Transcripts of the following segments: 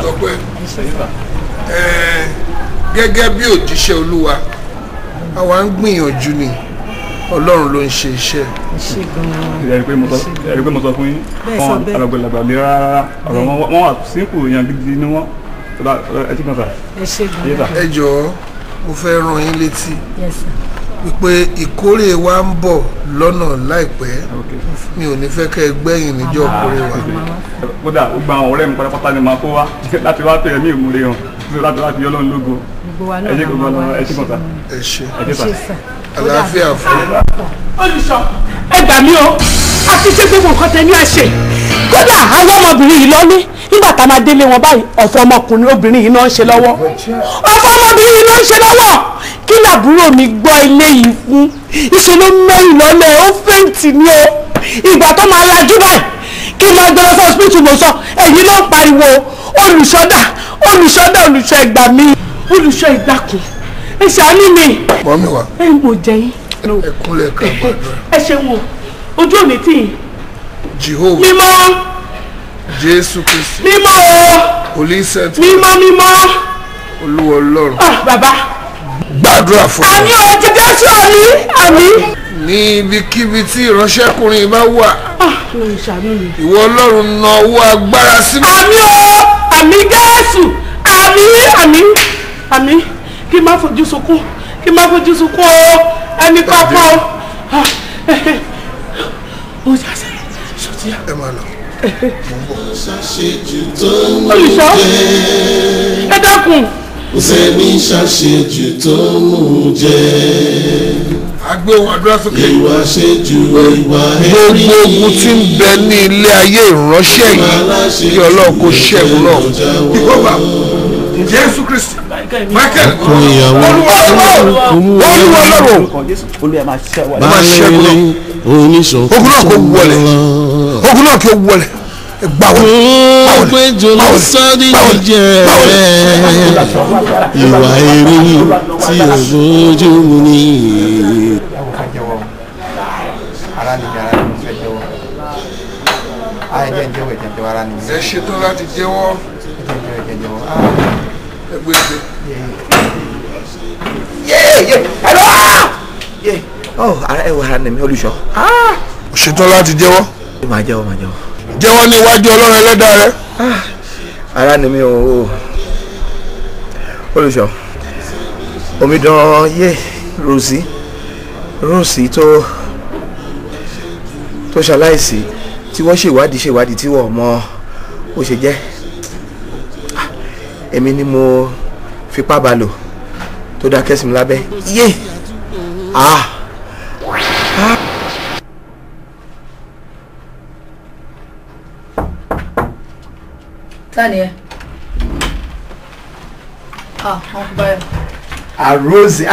tọ́pẹ́ gẹ́gẹ́ bí òjíṣẹ́ Olúwa àwa ń gbìyànjú ni Ọlọ́run ló ń ṣe iṣẹ́. ẹ̀rí pé mo sọ fún yín wọn alàgbàlagbà lè rárá ọ̀rọ̀ wọn wà sínkù èèyàn gidi ni wọ́n ẹ ti kàn sà. ẹ jọ̀ọ́ mo fẹ́ rán yín létí wípé ìkórè wa ń bọ̀ lọ́nà láìpẹ́ mi ò ní fẹ́ kẹ́ ẹ gbẹ̀yìn níjọ́ ìkórè wa. kódà ó gba àwọn ọ̀rẹ́ mi pátápátá ni màá kó wá láti wá tẹ̀lé ní ìmúre hàn láti yọ Ọlọ́run lógo ẹ ṣe gbogbo ọlọ́run ẹ ṣe kàn sà. ẹ ṣe àlàáfíà fún mi. Olùṣọ́ ẹ gbà mí o a ti ṣe gbogbo nǹkan tẹ ní àṣẹ kódà àwọn ọmọbìnrin yìí lọ́lé nígbà tá a máa délé wọn báyìí ọ̀fọ̀ ọmọkùnrin obìnrin yìí náà ń ṣe lọ́wọ́ ọ̀fọ̀ ọmọbìnrin yìí náà ń ṣe lọ́wọ́ kí làbúrò mi gbọ́ ilé yìí fún ìṣòro mẹ́rin lọ́lẹ̀ ó fẹ́ǹtì ní o ìgbà tó máa lajú báyìí kí n máa gbọ́dọ̀ fún hospital mo sọ ẹ̀yin ló ń pariwo olùṣọ́dà olùṣọ́ ẹgbà mi olùṣọ́ ìgbàkùn ẹ ṣàánú mi. mọ́mí wa ẹ ń bò jẹ́ yín. ẹ kúnlẹ̀ ká gbàdúrà. ẹ ṣe wo ojú òní tì í. Jehovah mímọ́. Jésù Kristi. mímọ́ o. Holy Saint. mímọ́. Olúwa Ọlọ́run. Bàbá. gbàdúrà fún mi. àmì ò ti Jésù àmì. ní ibikíbi tí ìránṣẹ́kùnrin bá wà. lóyún ṣàánú mi. ìwọ Ọlọ́run na owó agbára sí mi. àmì o àmì Jésù àmì kí n má fojú sunkún o ẹni pápá o. ó jà sí ṣọtí. ẹ máa lọ. olùṣọ́ ẹ dákun. kò sẹ́ni ṣàṣejù tó mú jẹ. agbé ohun àdúrà sókè. ìwà ṣejù ìwà ẹ̀rí. gbogbo ogun tí ń bẹ ní ilé ayé ìránṣẹ́ yìí kí Ọlọ́run kó ṣẹ́gun náà. ìgbọ́ba Jésù Kristi Michael Olúwa Ọlọ́run máa ṣẹ́gun náà. ogun náà kò wọlé ogun náà kò wọlé gbàwọ. péjọ lọ sọ́ọ́dí jíjẹ ìwà èrè tí ò bójú mu ní. ẹ ṣetán láti jẹ́wọ́ ẹgbẹ́ ẹ wọ ara nìmi Olùṣọ́. ṣetán láti jẹ́wọ́. máa jẹ́wọ́. jẹ́wọ́ ní iwájú Ọlọ́run ẹlẹ́dàá rẹ. ara nìmi o Olùṣọ́ omidan Rósì tó ṣaláìsí tí wọ́n ṣèwádìí tí wọ́n mọ ó ṣe jẹ́ èmi ni mo fipá bá lò tó dákẹ́ sí mi lábẹ́ Tani ẹ? Rosie.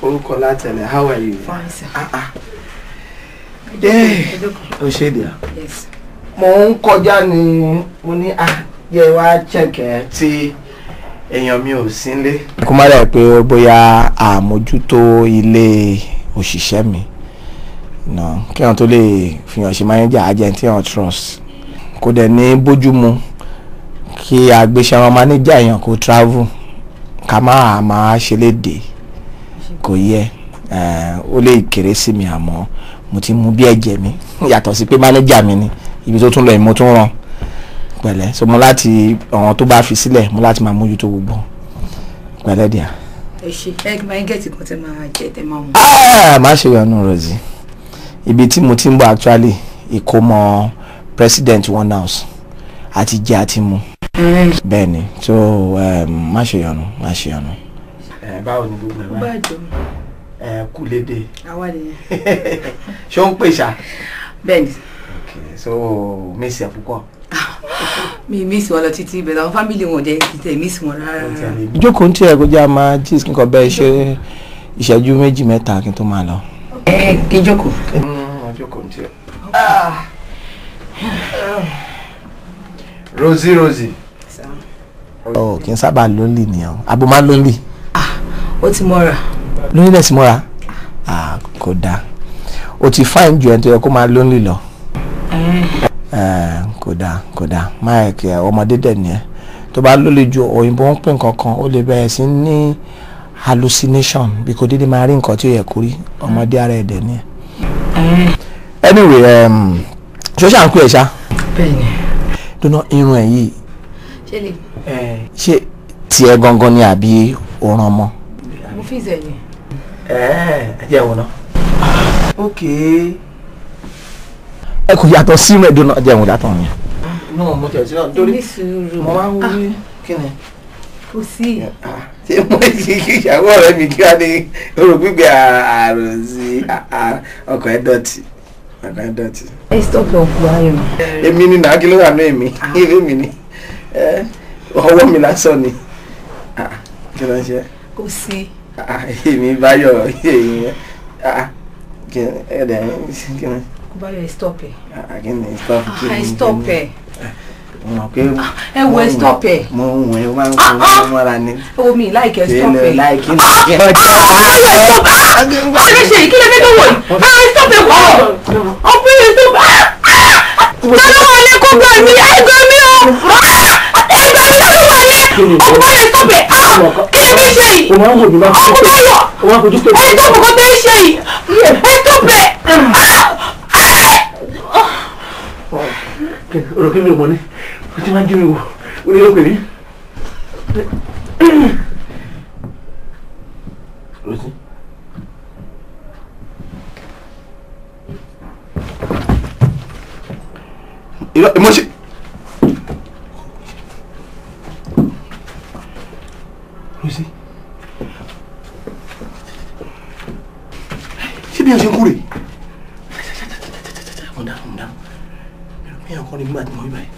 Forúkọ látẹ̀lẹ̀, how are you? Fine, sir. O ṣe dìá. Mo ń kọjá ni mo ní yẹ wá chẹ́kẹ̀ tí èèyàn mi ò sí nílé. Kó má dà pé bóyá àmójútó ilé òṣìṣẹ́ mi kí wọ́n tó lè fihàn ṣe manager agent on trust kò dẹ̀ ní bójúmu kí agbéṣẹ́ wọn manager èèyàn kó travel ká máa ṣe léde kò yẹ ó lè kéré sí mi àmọ́ mo ti mú bí ẹ̀jẹ̀ mi yàtọ̀ sí pé manager mi ni ibi tó tún lọ ìmọ̀ tó ń ràn pẹ̀lẹ́ so mo láti àwọn tó bá fi sílẹ̀ mo láti máa mójútó gbogbo pẹ̀lẹ́ díà. ẹ ṣe ẹ máa ń gẹ̀ẹ́tì kan tẹ máa jẹ tẹ máa mú. má ṣe wẹ̀nu Rosie ibi tí mo ti ń bọ̀ actually ìkómọ president one house àti jẹ àti mu bẹ́ẹ̀ ni so má ṣe yọnu. báwo ni gbogbo ẹ báyìí kú lédè àwa nìyẹn ṣé ó ń pè ṣá. bẹ́ẹ̀ ni. so mísì ẹ púpọ̀. mi mísì wọn lọ títí bẹ́ẹ̀ àwọn fámìlì wọn jẹ́ títẹ̀ mísì wọn rárá. ìjókòó ń tiẹ̀ kó jẹ́ àmà jíìsì kíkan bẹ́ẹ̀ ṣe ìṣẹ́jú 2-3 kí n tó máa lọ. kí n jókòó. jókòó ń tiẹ̀. Rosie. Kì í sábà lónìí nìyẹn abo máa ń lónìí. ó ti mọ́ra. lónìí náà ti mọ́ra kò dáa o ti fáìn ju ẹni tó yẹ kó máa lónìí lọ. kódà Mike ọmọdé dẹ̀ ni ẹ tó bá lólè ju òyìnbó ń pè nǹkan kan ó lè bẹ̀rẹ̀ sí ní hallucination bí kò dédé máa rí nǹkan tí ó yẹ kó rí ọmọdé ara ẹ̀ dẹ̀ ni ẹ. Anyway ṣọ́ṣà ń kú ẹ̀ ṣá. bẹ́ẹ̀ni. dúnà irun ẹ̀ yìí ṣé tiẹ̀ gangan ni àbí òran ọmọ. mo fi ìzẹ̀ ni. ẹ jẹ́ ìwọ̀n náà. ok ẹ kò yàtọ̀ sí rẹ̀ dúnà jẹ́ ìwọ̀n dátọ̀ yẹn. náà mo tẹ̀ sí náà nítorí mo máa ń wí kí ni. kò sí. ṣé mo ṣe kí ìyàwó ọ̀rẹ́ mi kí wá ní orò gbígbé àrùn sí ọkọ̀ ẹ̀ dọ̀tí. ẹ stop ọkọ ayọ̀. èmi ni nàá kí ló wà ní èmi ni ọwọ́ mi lásán ni kí ló ń ṣe. kò sí. èmi báyọ̀ èyí ẹ̀ẹ́dẹ̀ kí ni. kò báyọ̀ ẹ stop ẹ. kí ni stop kí ni. ẹ stop ẹ. ẹ wo ẹ stop ẹ. mo ń wẹ̀ ó máa ń kó wọn mọ́ra ni. owó mi láìkẹ́ stop ẹ. láìkí ni. ọ̀rẹ́ ṣe kí lè fẹ́ tó wọ̀ yìí. stop ẹ wọ̀ ọ̀pẹ̀lẹ̀ stop ẹ. tọ́lá wà ní kó gbà mí ẹgbẹ́ mi o. ẹgbẹ́ mi tọ́lá wà ní ọ̀pẹ̀lẹ̀ stop ẹ. kí ni bí ṣe yìí. ọkùnrin báyọ̀ ẹ stop kó tẹ́ ṣe yìí. ẹ stop ẹ. ọ̀rọ̀ kí mi ò mọ̀ ní o ti máa ń jí mi wò ó ní ló pè mí. Rosie. Mo ṣe. Rosie. Ṣé bí a ṣe ń kú rè? Mo dá. Mi ò kọ́ ni gbígbà tí mo rí báyìí.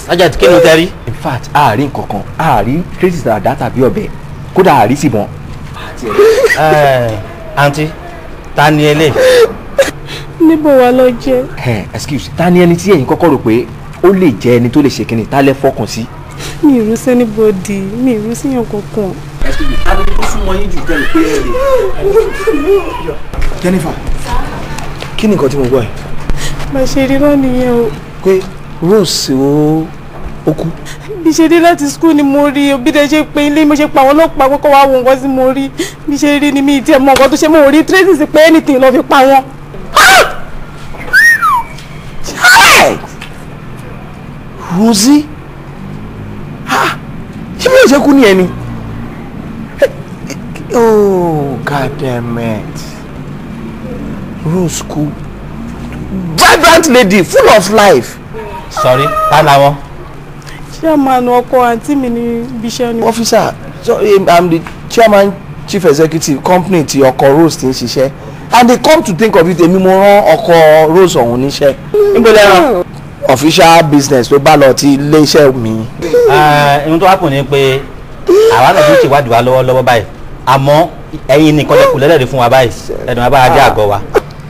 Sergeant kí ló tẹ́ rí. In fact àárín kankan àárín traces àdá tàbí ọ̀bẹ kódà àárín síbọn. Àǹtí ta ni ẹlẹ́. níbo wà lọ jẹ. Excuse ta ni ẹni tí ẹ̀yin kọ́kọ́ rò pé ó lè jẹ́ ẹni tó lè ṣe kíni tá lẹ́ fọkàn sí. mi ìrú sẹ́nibọ́dì mi ìrú síyàn kankan. Excuse me ta ni ó súnmọ́ yín jù tẹ́lẹ̀ pé ẹ lè. Jennifer kí ni nǹkan tí mo gbọ́ ẹ̀. bá a ṣe rí náà nìyẹn o. pé Rose ó kú. bí ṣe dé láti school ni mo rí o bí dẹ ṣe pé ilé mo ṣe pa àwọn ọlọ́pàá kọ́kọ́ wá wo nǹkan tí mo rí bí ṣe rí ni mi ìtì ẹ̀ mọ nǹkan tó ṣe mo rí traces pé anything lọ fi pa wọn. Rosie ṣé bí o ṣe kú ní ẹni. Oh God damn it. Rose kú. Vibrant lady full of life. Sorry ta làwọn. chairman ọkọ àǹtí mi ní ibi iṣẹ́ ni. Officer so I'm the chairman chief executive company ti ọkọ Rose ti ń ṣiṣẹ́ and they come to think of it èmi mo rán ọkọ Rose ọ̀hún níṣẹ́. níbo lẹ́ràn. Official business tó bá lọ ti ilé iṣẹ́ mi. Ohun tó wá kù ni pé àwa náà tún ti wádìí wa lọ́wọ́lọ́wọ́ báyìí àmọ́ ẹ̀yin nìkan lè kù lẹ́lẹ́rìí fún wa báyìí ẹ̀dùn abára dé àgọ́ wa.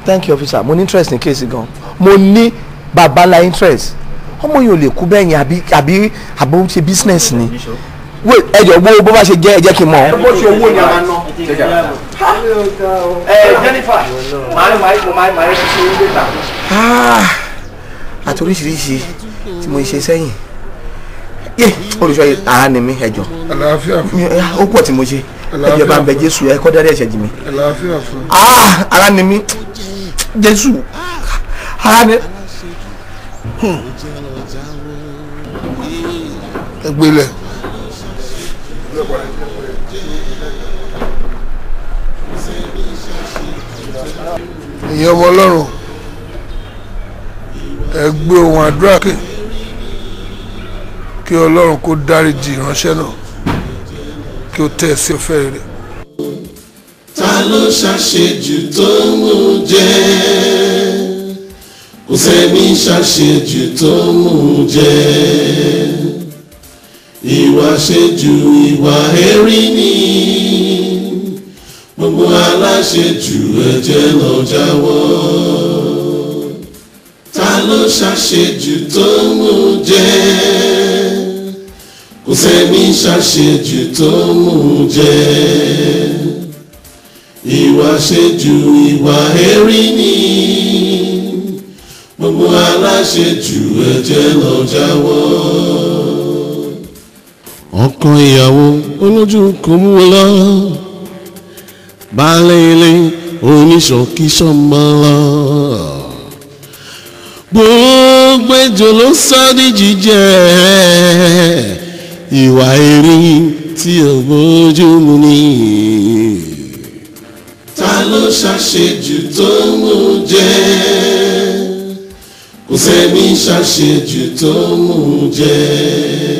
Thank you officer mo ní interest ní kéèsì gan mo ní babala interest ọmọ yìí ò lè kú bẹ́ẹ̀ yẹn àbí àbó ṣe business ni wait ẹjọ gbówó bó bá ṣe jẹ́ ẹ jẹ́ kí n mọ̀. bó ṣe owó ni a máa ná. Jennifer màá rí ṣiṣẹ́ orí data. àti oríṣiríṣi tí mo ṣe sẹ́yìn yé olùṣọ́ yìí ara ni mi ẹjọ. àlàáfíà fún. ó pọ̀ tí mo ṣe ẹjọ bá ń bẹ Jésù ẹ kọ́ dárí ẹ̀ṣẹ̀ jì mí. àlàáfíà fún. ara ni mi Jésù ara ni. ẹgbẹ́lẹ̀. ìyẹn ọmọ Ọlọ́run ẹ gbé ohun àdúrà kí Ọlọ́run kó dáríjì ìránṣẹ́ náà kí ó tẹ̀ sí ọ̀fẹ́ rere. ta ló ṣàṣejù tó mú jẹ kò sẹ́ni ṣàṣejù tó mú jẹ ìwà ṣejù ìwà ẹ̀rí ni gbogbo aláṣejù ẹ jẹ́ lọ jáwọ́ ta ló ṣàṣejù tó mú jẹ kò sẹ́ni ṣàṣejù tó mú jẹ ìwà ṣejù ìwà ẹ̀rí ni gbogbo aláṣejù ẹ jẹ́ lọ jáwọ́. ọkọ ìyàwó olójú kò mú wọn lọ baálé ilé oníṣọ̀kíṣọ̀mọ́ lọ gbogbo ejò ló sọ ní jíjẹ ìwà erin tí ò bójú mu ni. ta ló ṣàṣejù tó mú jẹ kò sẹ́ni ṣàṣejù tó mú jẹ.